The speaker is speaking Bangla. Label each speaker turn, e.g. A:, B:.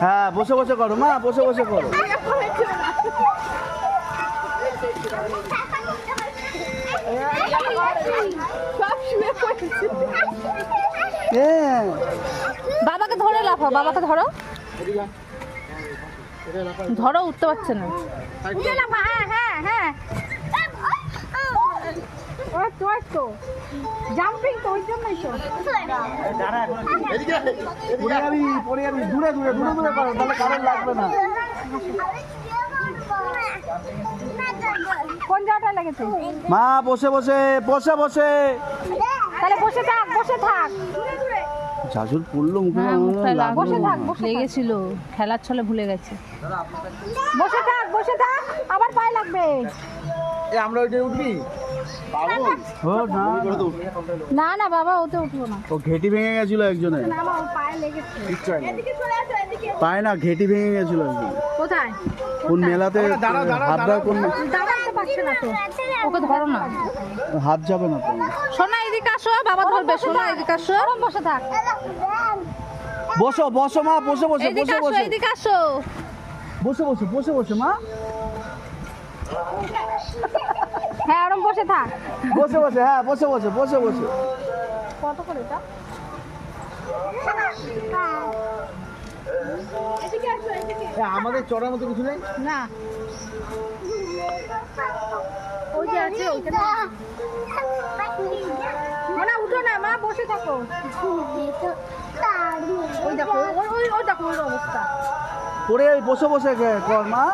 A: হ্যাঁ বসে বসে করো মা, বসে বসে করো।
B: বাবাকে ধরে লাফাও, বাবাকে ধরো ধরো, উঠতে পারছে না। হ্যাঁ হ্যাঁ হ্যাঁ, তো জাম্পিং তো ওই জন্যই তো।
A: পড়ে যাবি, দূরে দূরে দূরে দূরে করো, তাহলে কারেন্ট লাগবে না।
B: কোন জায়গাটা লেগেছে?
A: মা বসে বসে বসে বসে,
B: তাহলে বসে থাক, বসে থাক।
A: ঝাঁঝুর পড়লো মুখে,
B: বসে থাক, লেগেছিল খেলার ছলে ভুলে গেছে। বসে থাক, বসে থাক, আবার পায়ে লাগবে।
A: আমরা ওইটা উঠবি?
B: না না বাবা, ওতে উঠবো না।
A: ও ঘেটি ভেঙে গেছিল একজনের,
B: পায়ে লেগেছে।
A: পায় না, ঘেটি ভেঙে গেছিল একজন।
B: কোথায়?
A: কোন মেলাতে হাত দেওয়া, কোন
B: দাঁড়াতে পারছে না তো, ওকে ধরো না।
A: হাত যাবে না তো।
B: সোনা এদিকে আসো, বাবা ধরবে। সোনা এদিকে আসো, বসে থাক।
A: বসো বসো মা, বসে বসে
B: এদিকে
A: বসে
B: আসো,
A: বসে
B: এদিকে আসো।
A: বসে বসে বসে বসে মা,
B: হ্যাঁ ওরকম বসে থাক।
A: বসে বসে, হ্যাঁ বসে বসে বসে বসে।
B: কত করে এটা?
A: আমাদের চড়ার মতো কিছু নেই
B: না, ওই যে আছে ওইখানে। না উঠো না মা, বসে থাকো। ওই দেখো, ওই দেখো ওর অবস্থা।
A: পরে বসে বসে কর মা।